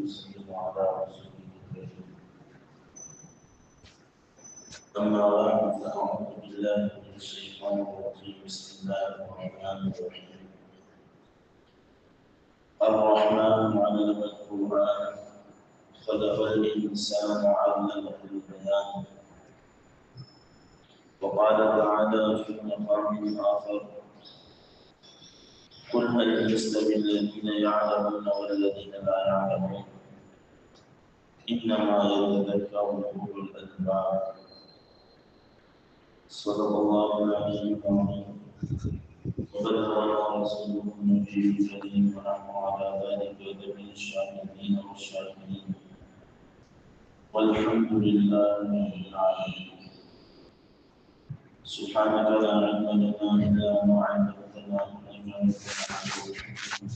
وسلم على رسوله الكريم. أما بعد فأعوذ بالله من الشيطان الرجيم. بسم الله الرحمن الرحيم. الرحمن علم القرآن خلق الإنسان علمه البيان. وقال تعالى في مقام آخر: قل هل يستوي الذين يعلمون والذين لا يعلمون إنما يتذكر أولو الألباب. صدق الله العلي العظيم. وبلغنا رسوله النبي الكريم ونحن على ذلك من الشاهدين والشاكرين والحمد لله رب العالمين. سبحانك لا علم لنا إلا ما علمتنا إنك أنت العليم الحكيم.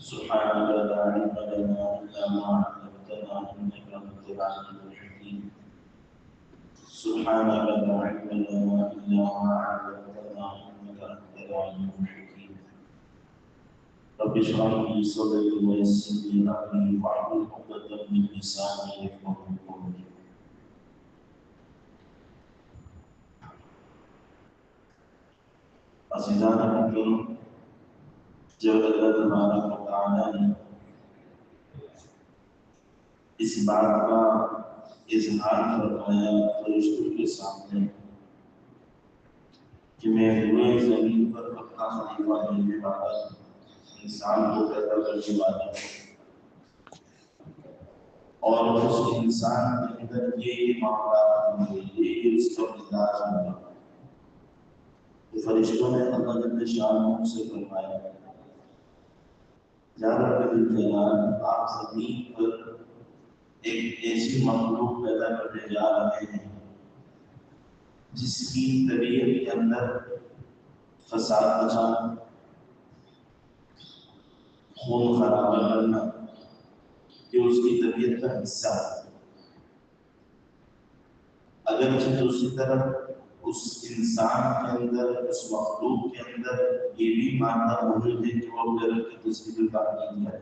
سبحانك لا علم لنا إلا ما علمتنا إنك أنت العليم الحكيم. سبحانك لا علم لنا إلا ما علمتنا إنك أنت العليم الحكيم. رب اشرح لي صدري ويسر لي أمري واحلل عقدة من لساني يفقهوا قولي. عزیزان مکرم، جب اللہ تبارک و تعالیٰ نے اس بات کا اظہار فرمایا فرشتوں کے سامنے کہ میں پورے زمین پر اپنا خلیفہ دینے والا انسان کو پیدا کرنے والا ہوں، اور اس انسان کے اندر یہ معاملات ہوں گے، یہ اس کا مزاج ہوگا. تو فرشتوں نے اللہ جل شانہ سے فرمایا: یا رب الجلال، آپ زمین پر ایک ایسی مخلوق پیدا کرنے جا رہے ہیں جس کی طبیعت کے اندر فساد مچانا، خون خرابہ کرنا، یہ اس کی طبیعت کا حصہ ہے. اگرچہ دوسری طرف اس انسان کے اندر، اس مخلوق کے اندر یہ بھی مادہ موجود ہے کہ وہ غیرت کی تصویر تعمیر ہے.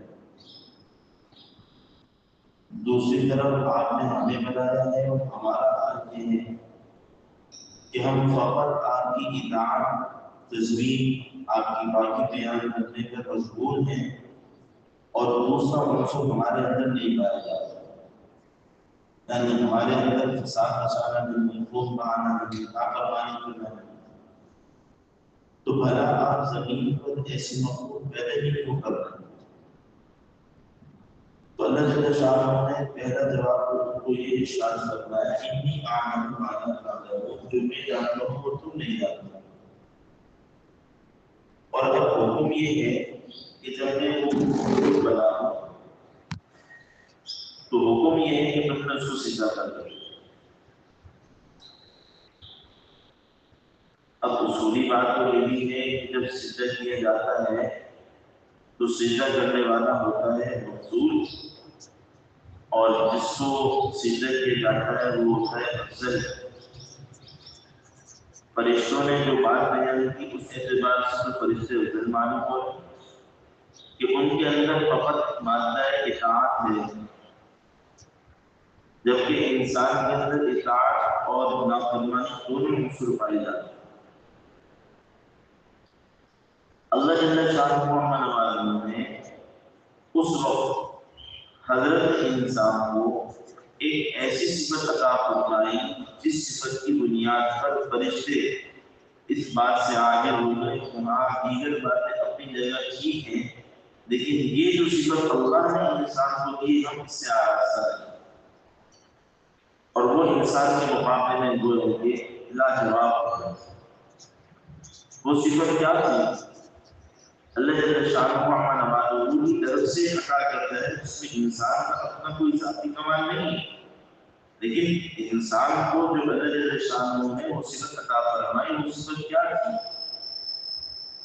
دوسری طرف آپ نے ہمیں بنایا ہے اور ہمارا حال یہ ہے کہ ہم فقط آپ کی اطاعت، تسبیح، آپ کی باقی بیان کرنے پر مشغول ہیں، اور دوسرا عنصر ہمارے اندر نہیں پایا جاتا. یعنی ہمارے اندر فساد مچانا نہیں، خون بہانا نہیں، نافرمانی کرنا نہیں. تو بھلا آپ زمین پر ایسی مخلوق پیدا ہی کیوں کر رہے ہیں؟ تو اللہ جل شانہ نے پہلا جواب ان کو یہ ارشاد فرمایا: انی اعلم ما لا تعلمون، جو میں جانتا ہوں وہ تم نہیں جانتے. اور اب حکم یہ ہے کہ جب میں وہ بناؤں تو حکم یہ ہے کہ بندہ اس کو سجدہ کرے. اب اصولی بات تو یہی ہے کہ جب سجدہ کیا جاتا ہے تو سجدہ کرنے والا ہوتا ہے مفضول، اور جس کو سجدہ کیا جاتا ہے وہ ہوتا ہے افضل. فرشتوں نے جو بات بیان کی اس اعتبار سے فرشتے افضل معلوم ہو کہ ان کے اندر فقط مادہ اطاعت ہے، جبکہ انسان کے اندر اطاعت اور نافرمانی دونوں عنصر پائے جاتے ہیں. اللہ جل شانہ نے اس وقت حضرت انسان کو ایک ایسی صفت عطا فرمائی جس صفت کی بنیاد پر فرشتے اس بات سے آگے ہو گئے. وہاں دیگر باتیں اپنی جگہ ٹھیک ہیں، لیکن یہ جو صفت اللہ نے انسان کو دی ہم اس سے آراستہ ہیں، اور وہ انسان کے مقابلے میں گویا کہ لاجواب ہے. وہ صفت کیا تھی؟ اللہ جل شانہ ہمارے کی طرف سے عطا کرتا ہے، اس میں انسان کا اپنا کوئی ذاتی کمال نہیں، لیکن انسان کو جو اللہ جل شانہ نے وہ صفت عطا فرمائی، وہ صفت کیا تھی؟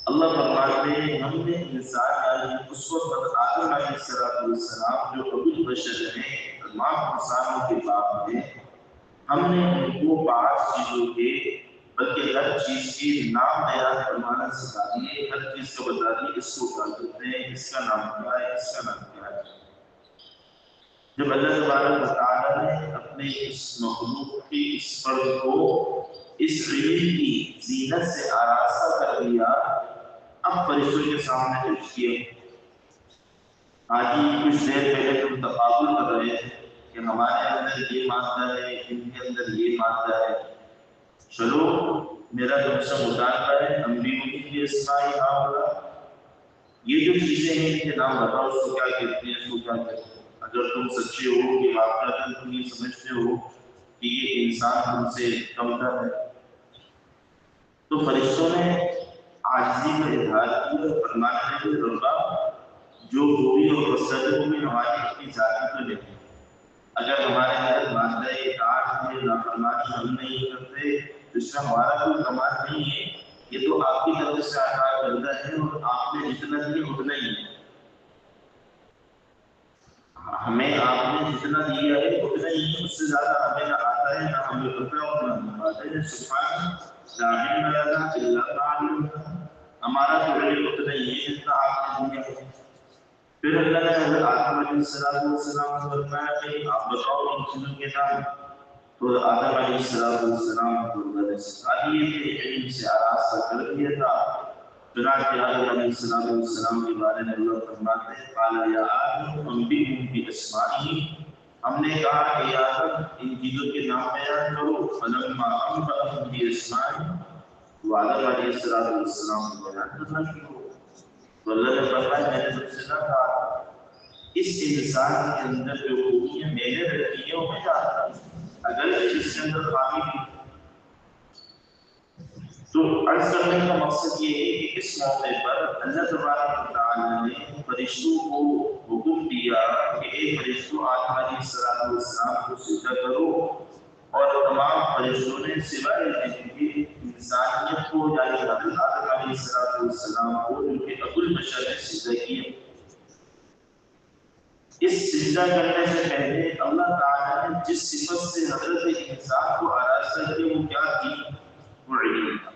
اللہ فرماتے ہیں ہم نے انسان یعنی اس وقت آدم علیہ السلام جو ابو البشر ہیں، تمام انسانوں کے باپ ہیں، ہم نے ان کو 5 چیزوں کے بلکہ ہر چیز کے نام بیان فرمانا سکھا دیے. ہر چیز کو بتا دیے اس کو کیا کہتے ہیں، اس کا نام کیا ہے، اس کا نام کیا ہے. جب اللہ تبارک و تعالیٰ نے اپنے اس مخلوق کی اس فرد کو اس علم کی زینت سے آراستہ کر دیا، اب فرشتوں کے سامنے پیش کیے. آج ہی کچھ دیر پہلے تم تقابل کر رہے ہیں کہ ہمارے اندر یہ مادہ ہے، ان کے اندر یہ مادہ ہے. چلو میرا تم سے مطالبہ ہے، ہم بھی انہیں کے اسماعی حاولہ یہ جو چیزیں ہیں ان کے نام بتاؤ، اس کو کیا کہتے ہیں، اس کو کیا کہتے ہیں. اگر تم سچے ہو کہ واقعات تم یہ سمجھتے ہو کہ یہ انسان تم سے کمتر ہے. تو فرشتوں نے عاجزی کا اظہار کیا اور فرمانے لگے ربا جو خوبی اور وسعت میں ہماری اپنی ذاتی تو نہیں. اگر ہمارے اندر مادہ اطاعت میں نافرمانی ہم نہیں کرتے تو اس میں ہمارا کوئی کمال نہیں ہے، یہ تو آپ کی طرف سے عطا کردہ ہے اور آپ نے جتنا دیا اتنا ہی ہے. ہمیں آپ نے جتنا دیا ہے اتنا ہی ہے، اس سے زیادہ ہمیں نہ آتا ہے نہ ہمیں پتہ اور نہ ہم پاتے ہیں. سبحان لا علم لنا الا ما علمتنا، ہمارا تو علم اتنا ہی ہے جتنا آپ نے دیا ہے. پھر اللہ نے حضرت آدم علیہ السلام کو فرمایا کہ آپ بتاؤ ان چیزوں کے نام. تو آدم علیہ السلام کو اللہ نے سکھا دیے تھے، علم سے آراستہ کر دیا تھا. چنانچہ آدم علیہ السلام کے بارے میں اللہ فرماتے ہیں قال یا آدم انبئہم باسمائہم، ہم نے کہا کہ یا آدم ان چیزوں کے نام بیان کرو. فلما انبأہم باسمائہم، تو آدم علیہ السلام کو بیان کرنا شروع. تو اللہ نے فرمایا میں نے تم سے نہ کہا اس انسان کے اندر جو خوبیاں میں نے رکھی ہیں وہ میں جانتا ہوں، اگر اس کے اندر خامی تھی. تو عرض کرنے کا مقصد یہ ہے کہ اس موقع پر اللہ تبارک و تعالیٰ نے فرشتوں کو حکم دیا کہ اے فرشتوں آدم علیہ السلام کو سجدہ کرو، اور تمام فرشتوں نے سوائے جن کے انسانیت کو یعنی حضرت آدم علیہ السلام کو ان کے ابو البشر نے سجدہ کیا. اس سجدہ کرنے سے پہلے اللہ تعالیٰ نے جس صفت سے حضرت انسان کو آراستہ کیا وہ کیا تھی؟ وہ علم تھا.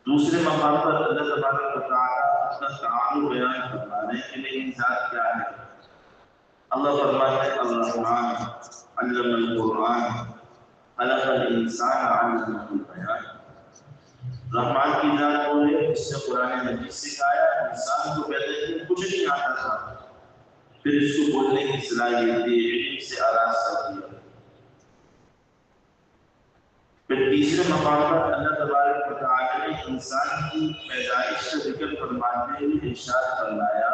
دوسرے مقام پر اللہ تبارک و تعالیٰ اپنا تعارف بیان فرما رہے ہیں کہ لیکن ذات کیا ہے. اللہ فرماتے ہیں الرحمن علم القرآن خلق الانسان علمہ البیان. رحمان کی ذات وہ ہے جس نے قرآن مجید سکھایا، انسان کو پیدا کیا کچھ نہیں آتا تھا، پھر اس کو بولنے کی صلاحیت دی، علم سے آراستہ کیا. پھر تیسرے مقام پر اللہ تبارک و تعالیٰ نے انسان کی پیدائش کا ذکر فرماتے ہوئے ارشاد فرمایا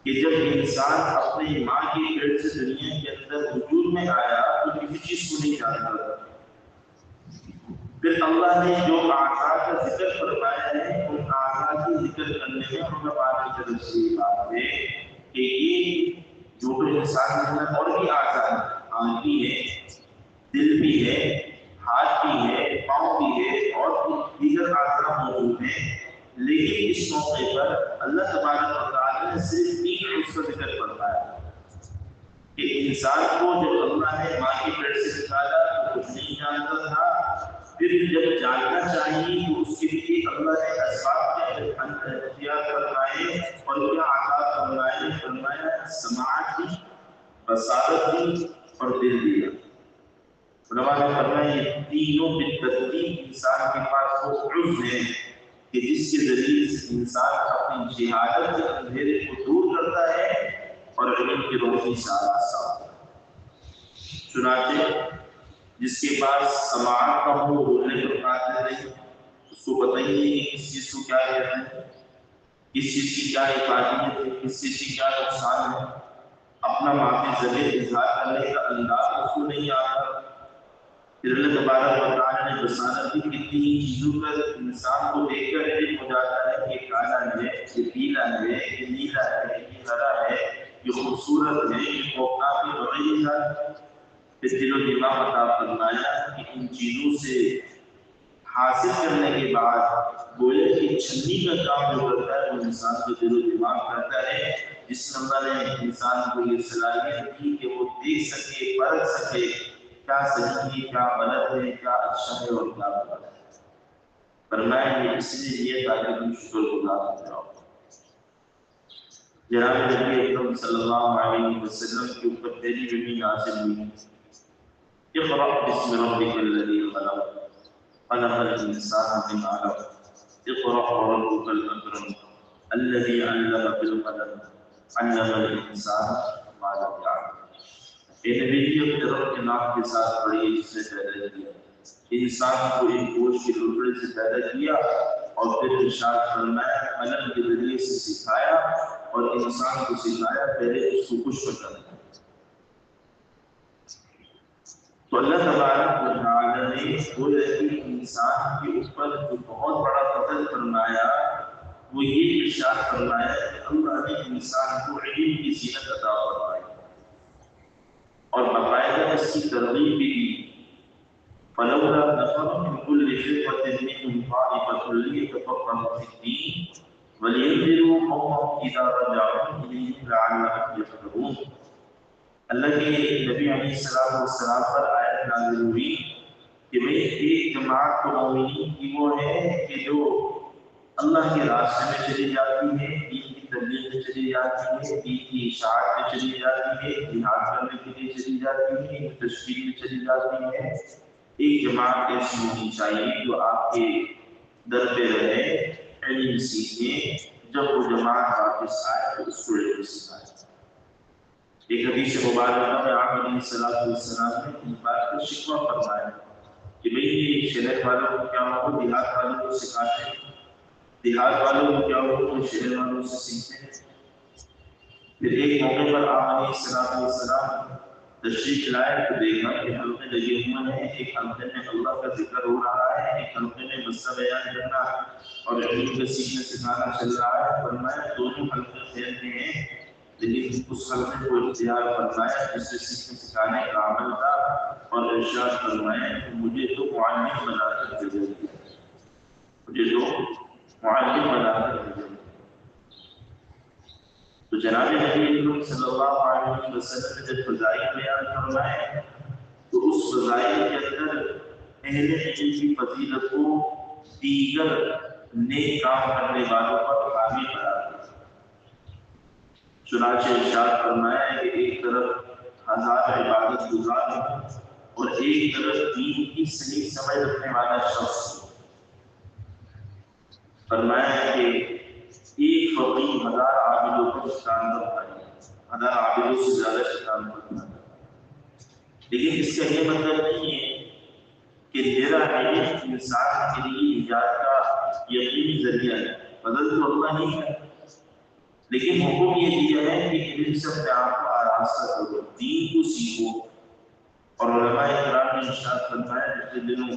کہ جب انسان اپنے ماں کے پیٹ سے دنیا کے اندر وجود میں آیا تو کسی چیز کو نہیں جانتا تھا. پھر اللہ نے جو اعضاء کا ذکر فرمایا ہے ان اعضاء کی ذکر کرنے میں علماء کی طرف سے بات ہے کہ یہ جو انسان کے اندر اور بھی اعضاء ہیں، آنکھ بھی ہے، دل بھی ہے، ہاتھ بھی ہے، پاؤں بھی ہے اور دیگر اعضاء موجود ہیں. لیکن اس موقع پر اللہ تبارک و تعالیٰ نے صرف تین عضو کا ذکر فرمایا کہ انسان کو جب اللہ نے ماں کے پیٹ سے نکالا تو کچھ نہیں جانتا تھا. پھر جب جاننا چاہیے تو اس کے لیے اللہ نے اسباب کے اختیار فرمائے اور کیا عطا فرمائے. فرمایا سماعت دی، بصارت دی اور دل دیا. علماء نے فرمایا یہ تینوں بالترتیب انسان کے پاس وہ عضو ہیں کہ جس کے ذریعے انسان اپنی جہالت کے اندھیرے کو دور کرتا ہے اور علم کی روشنی سے آراستہ ہوتا ہے. چنانچہ جس کے پاس سماعت کا ہو بولنے پر قادر نہیں، اس کو پتہ ہی نہیں کہ کس چیز کو کیا کہتے ہیں، کس چیز کی کیا افادیت ہے، کس چیز کی کیا نقصان ہے. اپنا معافی ذریعے اظہار کرنے کا انداز اس کو نہیں آتا. پھر اللہ تبارک و تعالیٰ نے بصارت کی کتنی چیزوں کا انسان کو دیکھ کر علم ہو جاتا ہے کہ کالا ہے، یہ پیلا ہے، یہ نیلا ہے، یہ ہرا ہے، یہ خوبصورت ہے، یہ خوفناک ہے، وغیرہ ہے. پھر دل و دماغ عطا فرمایا کہ ان چیزوں سے حاصل کرنے کے بعد گویا کی چھنی کا کام جو کرتا ہے وہ انسان کو دل و دماغ کرتا ہے، جس میں اللہ نے انسان کو یہ صلاحیت دی کہ وہ دیکھ سکے، پرکھ سکے کیا صحیح ہے، کیا غلط ہے، کیا اچھا ہے اور کیا غلط ہے. فرمایا یہ اس لیے تاکہ تم شکر گزار ہو جاؤ. جناب نبی اکرم صلی اللہ علیہ وسلم کے اوپر پہلی وحی نازل ہوئی، اقرأ بسم ربک الذی خلق خلق الانسان من علق اقرأ وربک الاکرم الذی علم بالقلم علم الانسان ما لم يعلم۔ اے نبی جی اپنے رب کے نام کے ساتھ پڑھیے جس نے پیدا کیا، انسان کو ایک گوشت کے ٹکڑے سے پیدا کیا اور پھر ارشاد فرمایا قلم کے ذریعے سے سکھایا اور انسان کو سکھایا پہلے اس کو خشک کرنا۔ تو اللہ تبارک و تعالی نے گویا کہ انسان کے اوپر جو بہت بڑا فضل فرمایا وہ یہ ارشاد فرمایا کہ اللہ نے انسان کو علم کی زینت عطا فرمائی اور باقاعدہ اس کی ترغیب بھی دی۔ فلولا نفر من كل فرقة منهم طائفة ليتفقهوا في الدين ولينذروا قومهم إذا رجعوا إليهم لعلهم يحذرون۔ اللہ کے نبی علیہ السلام والسلام پر آیت نازل ہوئی کہ میں ایک جماعت تو مومنین کی وہ ہے کہ جو اللہ کے راستے میں چلی جاتی ہے، دین کی تبلیغ میں چلی جاتی ہے، دین کی اشاعت میں چلی جاتی ہے، جہاد کرنے کے لیے چلی جاتی ہے، تشکیل میں چلی جاتی ہے۔ ایک جماعت ایسی ہونی چاہیے جو آپ کے در پہ رہے، علم سیکھیں، جب وہ جماعت واپس آئے تو اس کو علم سکھائے۔ ایک حدیث مبارکہ میں آپ علیہ السلام نے اس بات کا شکوہ فرمایا کہ بھئی یہ شہر والوں کو کیا ہو دیہات والوں کو سکھاتے ہیں، دیہات والوں کو کیا ہو تو شہر والوں سے سیکھتے ہیں۔ پھر ایک موقع پر آپ علیہ السلام تشریف لائے تو دیکھا کہ حلقے لگے ہوئے ہیں، ایک حلقے میں اللہ کا ذکر ہو رہا ہے، ایک حلقے میں مسئلہ بیان کرنا اور علم کا سیکھنا سکھانا چل رہا ہے۔ فرمایا دونوں حلقے خیر کے ہیں، لیکن اس حلقے کو اختیار فرمایا جس سے سیکھنے سکھانے کا عمل تھا اور ارشاد فرمایا کہ مجھے تو معلم بنا کر بھیجا گیا، مجھے تو معلم بنا کر بھیجا گیا۔ تو جناب نبی اکرم صلی اللہ علیہ وسلم نے جب فضائل بیان فرمائے تو اس فضائل کے اندر اہل علم کی فضیلت کو دیگر نیک کام کرنے والوں پر حاوی قرار دیا۔ چنانچہ ارشاد فرمایا کہ ایک طرف ہزار عبادت گزار ہوں اور ایک طرف دین کی صحیح سمجھ رکھنے والا شخص ہوں۔ فرمایا کہ ایک فقیر ہزار عابدوں کو شیطان پر بھاری، ہزار عابدوں سے زیادہ شیطان پر بھاری۔ لیکن اس کا یہ مطلب نہیں ہے کہ میرا علم انسان کے لیے نجات کا یقینی ذریعہ ہے، بدل تو اللہ نہیں ہے، لیکن حکم یہ دیا ہے کہ علم سے اپنے آپ کو آراستہ کرو، دین کو سیکھو۔ اور علماء کرام نے ارشاد فرمایا پچھلے دنوں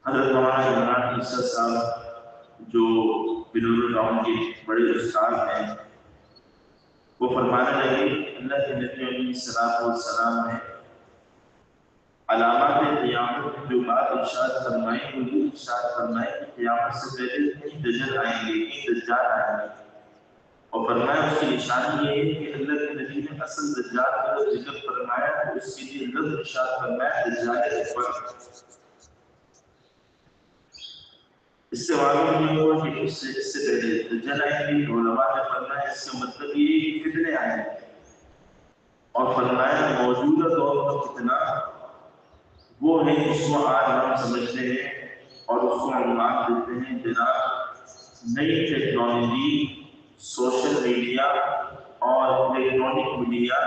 حضرت مولانا عمران عیسیٰ صاحب جو بلور گاؤں کے بڑے استاد ہیں وہ فرمانے لگے اللہ کے نبی علیہ السلام نے علامات قیامت میں جو بات ارشاد فرمائی وہ یہ ارشاد فرمائی کہ قیامت سے پہلے کئی دجل آئیں گے، کئی دجال آئیں گے، اور فرمایا اس کی نشانی یہ ہے کہ اللہ کے نبی نے اصل دجال کا ذکر فرمایا تو اس کے لیے لفظ ارشاد فرمایا دجال اکبر۔ اس سے معلوم نہیں ہوا کہ اس سے پہلے دجال آئیں گے، علماء نے فرمایا اس کا مطلب یہ ہے کہ فتنے آئیں گے، اور فرمایا موجودہ دور کا فتنہ وہ ہے اس کو آج ہم سمجھتے ہیں اور اس کو عنوان دیتے ہیں جناب نئی ٹیکنالوجی، سوشل میڈیا اور الیکٹرانک میڈیا۔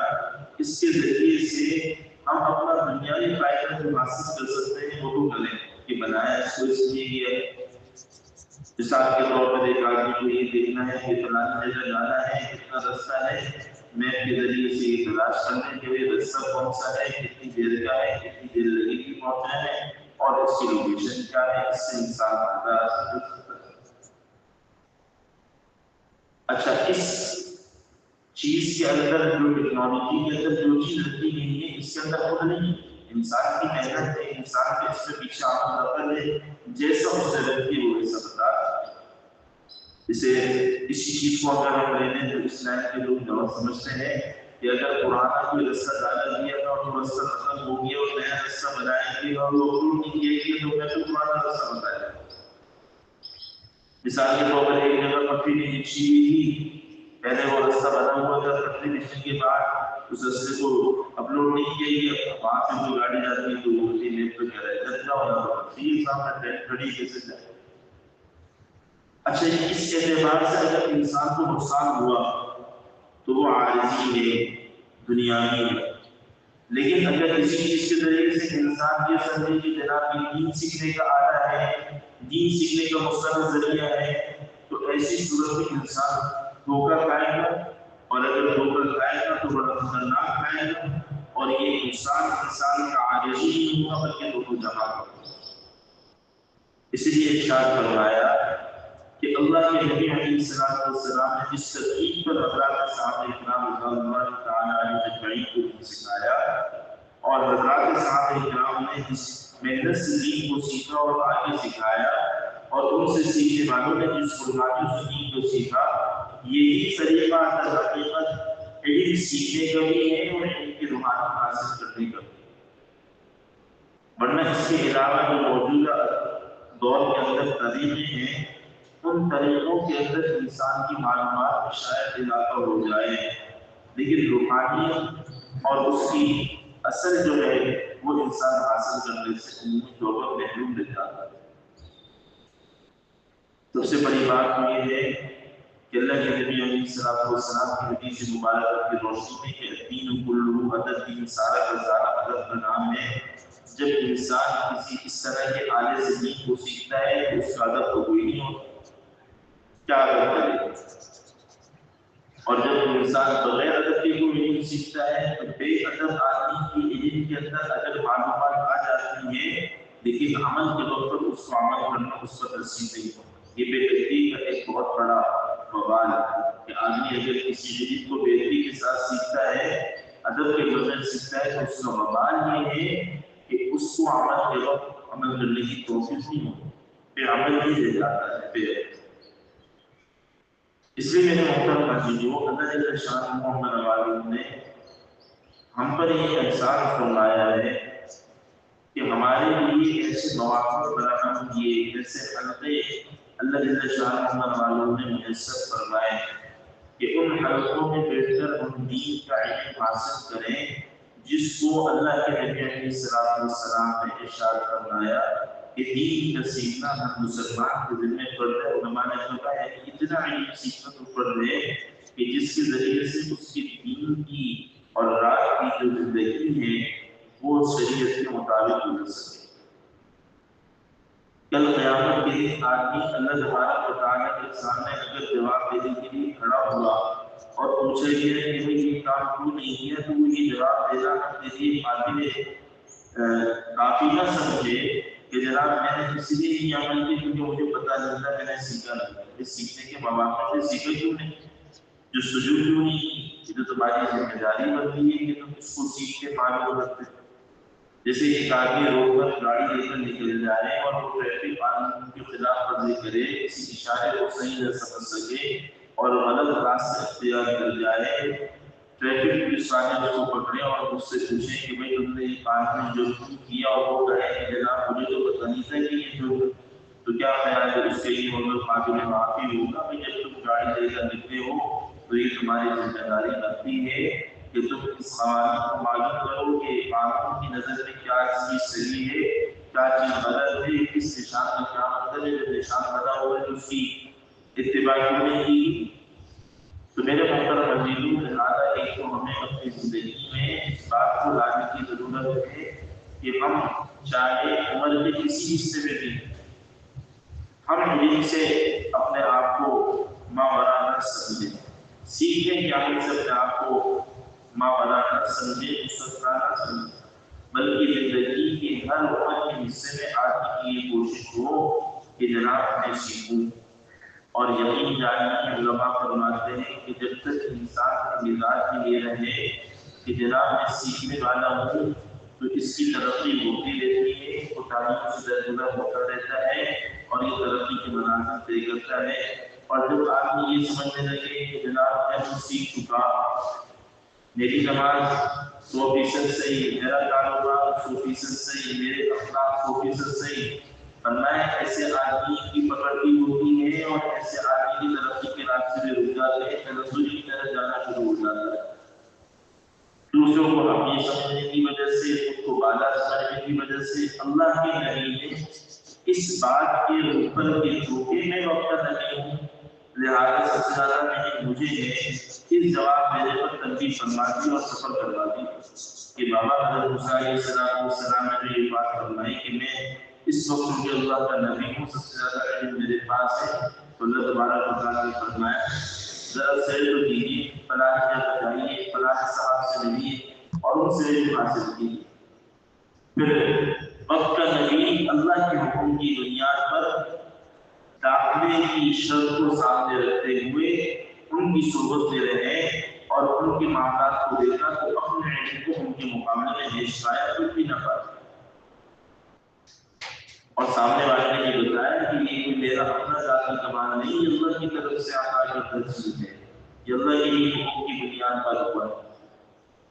اس کے ذریعے سے ہم اپنا دنیاوی فائدہ جو حاصل کر سکتے ہیں وہ تو کریں کہ بنایا اس کو اس لیے کیا ہے۔ مثال کے طور پر ایک آدمی کو یہ دیکھنا ہے کہ فلاں جگہ جانا ہے، کتنا رستہ ہے، میپ کے ذریعے سے یہ تلاش کرنے کے لیے رستہ کون سا ہے، کتنی دیر کا ہے، کتنی دیر لگے گی پہنچنے میں اور اس کی لوکیشن کیا ہے، اس سے انسان فائدہ حاصل کر سکتا ہے۔ اچھا، اس چیز کے اندر جو ٹیکنالوجی کے اندر جو چیز رکھی گئی ہے اس کے اندر خود نہیں، انسان کی محنت ہے، انسان کے اس میں پیچھے عمل رکھل ہے، جیسا اس سے رکھی وہ ویسا بتا رہا ہے۔ اسے اسی چیز کو اگر ہم لے لیں تو اسلام کے لوگ غلط سمجھتے ہیں کہ اگر پرانا کوئی رستہ ڈالا دیا تھا اور وہ رستہ ختم ہو گیا اور نیا رستہ بنایا گیا اور وہ نہیں کیا گیا تو میں تو پرانا رستہ بتایا۔ مثال کے طور پر ایک جگہ پٹری نہیں بچھی ہوئی تھی پہلے وہ رستہ بنا ہوا تھا، پٹری بچنے کے بعد اس رستے کو اپلوڈ نہیں کیا گیا، وہاں سے جو گاڑی جاتی ہے تو وہ اسی لیپ پہ کہہ رہا ہے ادھر جاؤ نہ پٹری سامنے ٹرین کھڑی کیسے جائے۔ اچھا اس اعتبار سے اگر انسان کو نقصان ہوا تو وہ عارضی ہے، دنیاوی ہے، لیکن اگر کسی چیز کے ذریعے سے انسان یہ سمجھے کہ جناب یہ دین سیکھنے کا آلہ ہے، دین سیکھنے کا مستقل ذریعہ ہے، تو ایسی صورت میں انسان دھوکہ کھائے گا، اور اگر دھوکہ کھائے گا تو بڑا خطرناک کھائے گا، اور یہ نقصان انسان کا عارضی نہیں ہوگا بلکہ دونوں جہاں ہوگا۔ اس لیے ارشاد فرمایا کہ اللہ کے نبی علیہ السلام نے جس ترتیب پر حضرات صحابہ کرام رضی اللہ تعالیٰ عنہم اجمعین کو سکھایا، اور حضرات صحابہ کرام نے جس محنت سے دین کو سیکھا اور آگے سکھایا، اور ان سے سیکھنے والوں نے جس قربانی سے دین کو سیکھا، یہی طریقہ در حقیقت علم سیکھنے کا بھی ہے اور علم کی روحانی حاصل کرنے کا بھی۔ ورنہ اس کے علاوہ جو موجودہ دور کے اندر طریقے ہیں، ان طریقوں کے اندر انسان کی معلومات میں شاید اضافہ ہو جائے، لیکن روحانیت اور اس کی اثر جو ہے وہ انسان حاصل کرنے سے عمومی طور پر محروم رہ جاتا ہے۔ سب سے بڑی بات یہ ہے کہ اللہ کے نبی علیہ السلام کی حدیث مبارکہ کی روشنی میں کہ دین کلہ ادب، دین سارا کا سارا ادب کا نام ہے۔ جب انسان کسی اس طرح کے آلے سے دین کو سیکھتا ہے تو اس کا ادب تو کوئی نہیں ہوتا، کیا ادب کرے؟ اور جب انسان بغیر ادب کے کوئی علم سیکھتا ہے تو بے ادب آدمی کی علم کے اندر اگر معلومات آ جاتی ہیں لیکن عمل کے وقت پر اس کو عمل کرنا اس پر نصیب نہیں ہوتا۔ یہ بے ادبی کا ایک بہت بڑا وبال ہے کہ آدمی اگر کسی علم کو بے ادبی کے ساتھ سیکھتا ہے، ادب کے بغیر سیکھتا ہے، تو اس کا وبال یہ ہے کہ اس کو عمل کے وقت عمل کرنے کی توفیق نہیں ہوتی، بے عمل ہی رہ جاتا ہے بے عمل۔ اس لیے میرے محترم بھائیو، اللہ جل شان محمد والد نے ہم پر یہ احسان فرمایا ہے کہ ہمارے لیے ایسے مواقع فراہم کیے، ایسے حلقے اللہ جل شان محمد والد نے میسر فرمائے کہ ان حلقوں میں بیٹھ کر ہم دین کا علم حاصل کریں، جس کو اللہ کے نبی علیہ السلام نے ارشاد فرمایا کہ دین کا سیکھنا ہر مسلمان کے ذمہ فرض ہے۔ علماء نے کہا ہے کہ اتنا علم سیکھنا تو فرض ہے کہ جس کے ذریعے سے اس کی دین کی اور رات کی جو زندگی ہے وہ شریعت کے مطابق گزر سکے۔ کل قیامت کے دن آدمی اللہ تبارک و تعالیٰ کے سامنے اگر جواب دینے کے لیے کھڑا ہوا اور پوچھا گیا کہ بھئی یہ کام کیوں نہیں کیا، تو وہ یہ جواب دینا اپنے لیے قابل کافی نہ سمجھے کہ جناب میں نے اس لیے یہ عمل کیا کیونکہ مجھے پتہ چلتا میں نے سیکھا نہیں، اس سیکھنے کے مواقع سے سیکھا کیوں نہیں، جو سجود کیوں نہیں کی، یہ تو تمہاری ذمہ داری بنتی ہے کہ تم اس کو سیکھ کے معلوم رکھتے۔ جیسے ایک آدمی روڈ پر گاڑی لے کر نکل جائے اور وہ ٹریفک قانون کے خلاف ورزی کرے، کسی اشارے کو صحیح نہ سمجھ سکے اور غلط راستہ اختیار کر جائے، ٹریفک پولیس والے اس کو پکڑے اور اس سے پوچھیں کہ بھئی تم نے یہ قانون جو کیا اور وہ کہے کہ جناب مجھے تو پتہ نہیں تھا کہ یہ جو، تو کیا خیال ہے اس کے لیے مطلب قابل معافی ہوگا؟ بھئی جب تم گاڑی لے کر نکلے ہو تو یہ تمہاری ذمہ داری بنتی ہے کہ تم اس قوانین کو معلوم کرو کہ قانون کی نظر میں کیا چیز صحیح ہے، کیا چیز غلط ہے، کس نشان کا کیا مطلب ہے، جو نشان بنا ہوا ہے اس کی اتباع کیوں نہیں کی۔ تو میرے محترم عزیزو، لہٰذا ایک تو ہمیں اپنی زندگی میں اس بات کو لانے کی ضرورت ہے کہ ہم چاہے عمر کے کسی حصے میں بھی ہم علم سے اپنے آپ کو ماوراء نہ سمجھیں، سیکھیں کہ ہم سے اپنے آپ کو ماوراء نہ سمجھیں، مستقبل نہ سمجھیں، بلکہ زندگی کے ہر عمر کے حصے میں آدمی کی یہ کوشش ہو کہ جناب میں سیکھوں۔ اور یقین جانیے علماء فرماتے ہیں کہ جب تک انسان کا مزاج میں یہ رہے کہ جناب میں سیکھنے والا ہوں تو اس کی ترقی ہوتی رہتی ہے، کوتاہیوں سے درگزر ہوتا رہتا ہے اور یہ ترقی کے مناظر طے کرتا ہے۔ اور جب آدمی یہ سمجھنے لگے کہ جناب میں سیکھ چکا، میری نماز 100% صحیح، میرا کاروبار 100% صحیح، میرے اخلاق 100% صحیح، فرمایا ایسے آدمی کی پکڑ بھی ہوتی ہے اور ایسے آدمی کی ترقی کے راستے میں رک جاتے ہیں، تنزلی دوسروں کو حقیر سمجھنے کی وجہ سے، خود کو بالا سمجھنے کی وجہ سے اللہ کے نبی نے اس بات کے اوپر کے دھوکے میں وقت نہیں ہوں، لہٰذا سب سے زیادہ مجھے اس جواب میرے پر تنبیہ فرما دی اور سفر کروا دی کہ بابا حضرت موسیٰ علیہ السلام نے جو یہ بات فرمائی کہ میں اس وقت مجھے اللہ کا نبی ہوں، سب سے زیادہ علم میرے پاس ہے، تو اللہ تبارک و تعالیٰ نے فرمایا ذرا سیر تو کیجیے، فلاں جگہ جائیے، فلاں صاحب سے ملیے اور ان سے علم حاصل کیجیے۔ پھر وقت کا نبی اللہ کے حکم کی بنیاد پر داخلے کی شرط کو سامنے رکھتے ہوئے ان کی صحبت میں رہے اور ان کے معاملات کو دیکھا تو اپنے علم کو ان کے مقابلے میں پیش پایا، کچھ بھی نہ پایا، اور سامنے والے نے یہ بتایا کہ یہ میرا اپنا ذاتی کمال نہیں، یہ اللہ کی طرف سے عطا کردہ چیز ہے، یہ اللہ کے حکم کی بنیاد پر ہوا ہے۔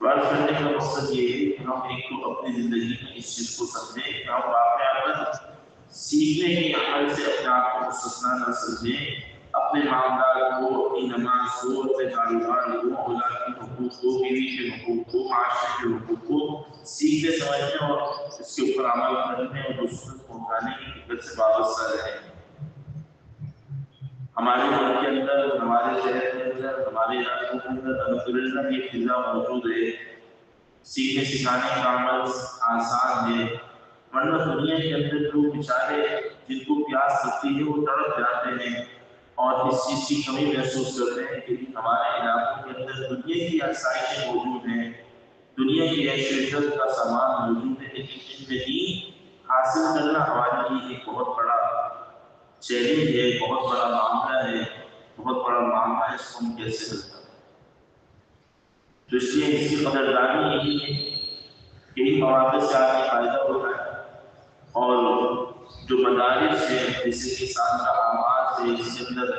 بات کرنے کا مقصد یہ ہے کہ ہم ایک تو اپنی زندگی میں اس چیز کو سمجھیں کہ ہم واقعات سیکھنے کے عمل سے اپنے آپ کو مستثنا نہ سمجھیں، اپنے معاملات کو، اپنی نماز کو، اپنے کاروبار کو، اولاد کے حقوق کو، بیوی کے حقوق کو، معاشرے کے حقوق کو سیکھنے سمجھنے اور اس کے اوپر عمل کرنے اور دوسروں کو پہنچانے کی فکر سے وابستہ رہیں۔ ہمارے ملک کے اندر، ہمارے شہر کے اندر، ہمارے علاقوں کے اندر الحمدللہ یہ فضا موجود ہے، سیکھنے سکھانے کا عمل آسان ہے، ورنہ دنیا کے اندر جو بیچارے جن کو پیاس لگتی ہے وہ تڑپ جاتے ہیں اور اس چیز کی کمی محسوس کرتے ہیں کہ ہمارے علاقوں کے اندر دنیا کی آسائشیں موجود ہیں، دنیا کی عیشت کا سامان موجود ہے، لیکن ان میں دین حاصل کرنا ہمارے لیے ایک بہت بڑا چیلنج ہے، بہت بڑا معاملہ ہے، بہت بڑا معاملہ ہے، اس کو ہم کیسے حل کریں؟ تو اس لیے اس کی قدردانی یہی ہے، یہی مواقع سے آگے فائدہ ہوتا ہے، اور جو مدارس ہے جیسے کہ سال کا آغاز ہے، اس کے اندر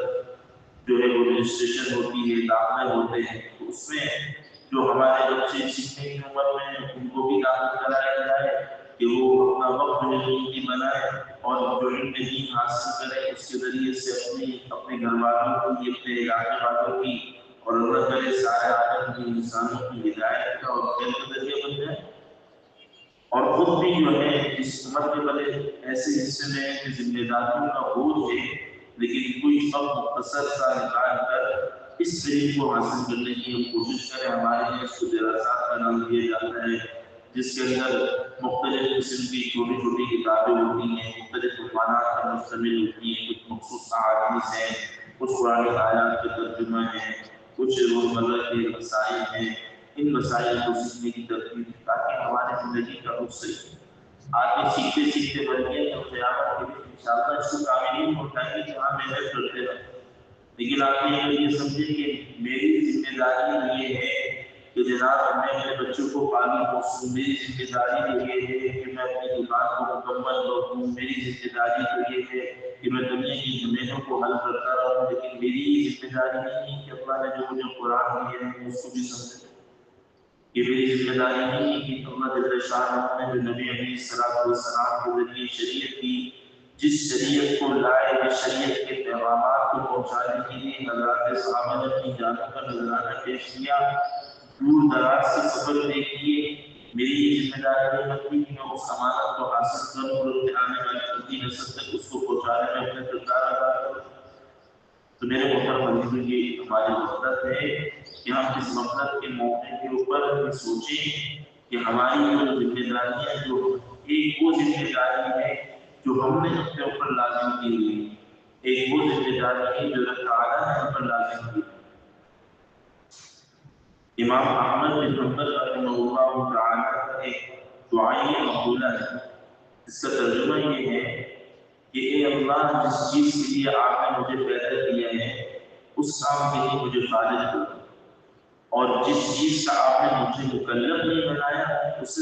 جو ہے وہ رجسٹریشن ہوتی ہے، داخلے ہوتے ہیں، تو اس میں جو ہمارے بچے سیکھنے کی عمر میں ان کو بھی داخل کرایا جائے کہ وہ اپنا وقت کی بنائے اور جو علم دین حاصل کرے، اس کے ذریعے سے اپنے گھر والوں کی، اپنے علاقے والوں کی اور اللہ کرے سارے عالم کی انسانوں کی ہدایت کا اور خیر کا ذریعہ بن جائے، اور خود بھی جو ہے اس عمر کے بڑے ایسے حصے میں کہ ذمہ داریوں کا بوجھ ہے، لیکن کوئی وقت مختصر سا نکال کر اس علم کو حاصل کرنے کی ہم کوشش کریں۔ ہمارے لیے اس کو دراسات کا نام دیا جاتا ہے، جس کے اندر مختلف قسم کی چھوٹی چھوٹی کتابیں ہوتی ہیں، مختلف عنوانات پر مشتمل ہوتی ہیں، کچھ مخصوص احادیث ہیں، کچھ قرآن آیات کے ترجمہ ہیں، کچھ روزمرہ کے مسائل ہیں، ان مسائل کو سیکھنے کی ترتیب تاکہ ہماری زندگی کا رخ صحیح آدمی سیکھتے سیکھتے بڑھ گئے تو قیامت کے دن انشاءاللہ اس کو کامیابی پہنچائیں گے جہاں محنت کرتے رہیں، لیکن آپ نے یہ سمجھیں کہ میری ذمہ داری یہ ہے کہ جناب میں اپنے بچوں کو پالوں پوسوں، میری ذمہ داری تو یہ ہے کہ میں اپنی دکان کو مکمل کروں، میری ذمہ داری تو یہ ہے کہ میں دنیا کی زمینوں کو حل کرتا رہوں، لیکن میری یہ ذمہ داری نہیں ہے کہ اللہ نے جو مجھے قرآن دیا ہے اس کو بھی سمجھے، یہ میری ذمہ داری نہیں ہے کہ اللہ جل شانہ نے جو نبی علیہ السلام کے ذریعے شریعت کی، جس شریعت کو لائے، جس شریعت کے پیغامات کو پہنچانے کے لیے حضرات صحابہ نے اپنی جانوں کا نذرانہ پیش کیا، دور دراز سے سفر طے کیے، میری یہ ذمہ داری نہیں بنتی کہ میں اس امانت کو حاصل کروں اور اپنے آنے والی اگلی نسل تک اس کو پہنچانے میں اپنے کردار ادا کروں۔ تو میرے محترم عزیزو، یہ ہماری غفلت ہے کہ ہم اس غفلت کے موقع کے اوپر سوچیں کہ ہماری جو ذمہ داریاں جو ایک وہ ذمہ داری ہے جو ہم نے اپنے اوپر لازم کی ہوئی، ایک وہ ذمہ داری ہے جو اللہ تعالیٰ نے ہم پر لازم کی۔ امام احمد بن حنبل رحمہ اللہ تعالیٰ کا ایک دعائیں مقولہ ہے، اس کا ترجمہ یہ ہے کہ اے اللہ، جس چیز کے لیے آپ نے مجھے پیدا کیا ہے اس کام کے لیے مجھے خالص کرو، اور جس چیز کا آپ نے مجھے مکلف نہیں بنایا اس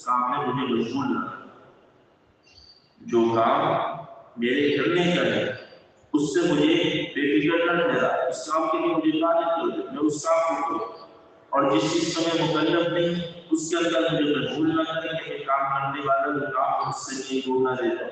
کام میں مجھے مشغول نہ کرو، جو کام میرے کرنے کا ہے اس سے مجھے بے فکر نہ ٹھہرا، اس کام کے لیے مجھے خالص کرو، میں اس کام کو کروں، اور جس چیز کا میں مکلف نہیں اس کے اندر مجھے مشغول نہ کریں کہ میں کام کرنے والا جو کام اس سے نہیں روکنا دیتا۔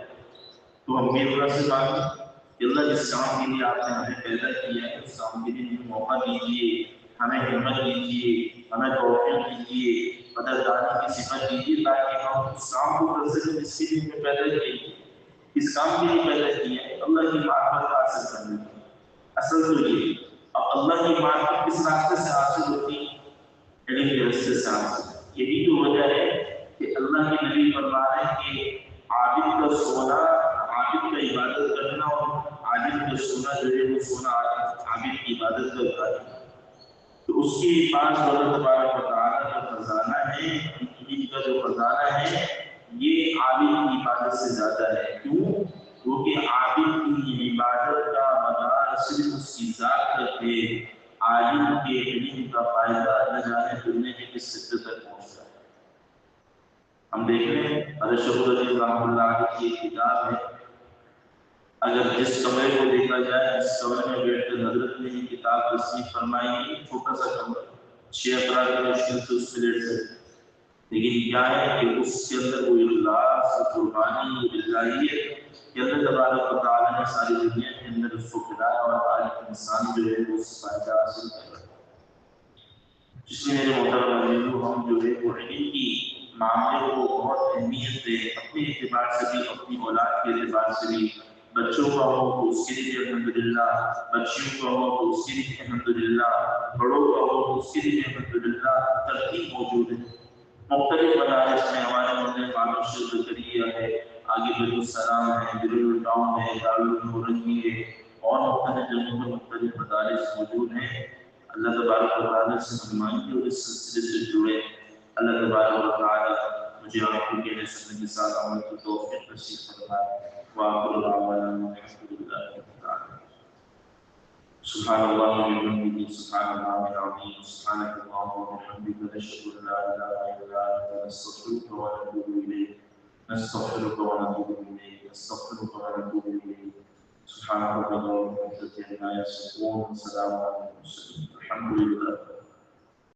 تو ہم بھی اللہ سے مانگیں کہ اللہ جس کام کے لیے آپ نے ہمیں پیدا کیا ہے اس کام کے لیے ہمیں موقع دیجیے، ہمیں ہمت دیجیے، ہمیں توفیق دیجیے، قدردانی کی صفت دیجیے تاکہ ہم اس کام کو کر سکیں جس کے لیے ہمیں پیدا کیے، اس کام کے لیے پیدا کیے ہیں، اللہ کی معرفت حاصل کرنے کی۔ اصل تو یہ اب اللہ کی معرفت کس راستے سے حاصل ہوتی ہے؟ علم کے راستے سے حاصل۔ یہی تو وجہ ہے کہ اللہ کے نبی فرما رہے ہیں کہ عابد کا سونا، عابد کا عبادت کرنا، اور عابد کا سونا جو ہے وہ سونا عابد کی عبادت کرتا ہے، تو اس کے پاس اللہ تبارک و تعالیٰ کا خزانہ ہے، ان کا جو خزانہ ہے یہ عابد کی عبادت سے زیادہ ہے۔ کیوں؟ کیونکہ عابد کی عبادت کا مدار صرف اس کی ذات تک ہے، عالم کے علم کا فائدہ نہ جانے دنیا کے کس سطح تک پہنچتا ہے۔ ہم دیکھ رہے ہیں حضرت شیخ العزیز رحمۃ اللہ علیہ کی ایک کتاب ہے، اگر جس کمرے کو دیکھا جائے، اس کمرے میں بیٹھ کر حضرت نے یہ کتاب تصنیف فرمائی ہے، چھوٹا سا کمرہ، 6 افراد کی مشکل سے اس میں لیٹ سکتے، لیکن کیا ہے کہ اس کے اندر وہ اخلاص، قربانی، وہ الہیت کہ اللہ تبارک و تعالیٰ نے ساری دنیا کے اندر اس کو کھلایا اور آج انسان جو ہے وہ اس فائدہ حاصل کر رہا ہے۔ جس میں میرے محترم عزیزو، ہم جو ہے وہ علم کی معاملے کو بہت اہمیت دیں، اپنے اعتبار سے بھی، اپنی اولاد کے اعتبار سے بھی، بچوں کا ہو تو اس کے لیے الحمدللہ، بچیوں کا ہو تو اس کے لیے الحمدللہ، بڑوں کا ہو تو اس کے لیے الحمدللہ، ترتیب موجود ہے۔ مختلف مدارس میں ہمارے مدرسے قانون شیخ زکریا ہے، آگے بر السلام ہے، بیرول ٹاؤن ہے، دارالنورنگی ہے، اور مختلف جگہوں پر مختلف مدارس موجود ہیں۔ اللہ تبارک و تعالیٰ سے فرمائیں اور اس سلسلے سے جڑے۔ اللہ تبارک و تعالیٰ مجھے آپ کو کہنے سننے کے ساتھ عمل کی توفیق نصیب فرمائے۔ وآخر دعوانا الحمد للہ رب العالمین۔ سبحان اللہ وبحمدہ، سبحان اللہ العظیم، سبحانک اللہم وبحمدک، نشہد ان لا الہ الا انت، نستغفرک ونتوب الیک، نستغفرک ونتوب الیک، نستغفرک ونتوب الیک۔ سبحان ربک رب العزة عما یصفون، وسلام علی المرسلین، الحمد للہ۔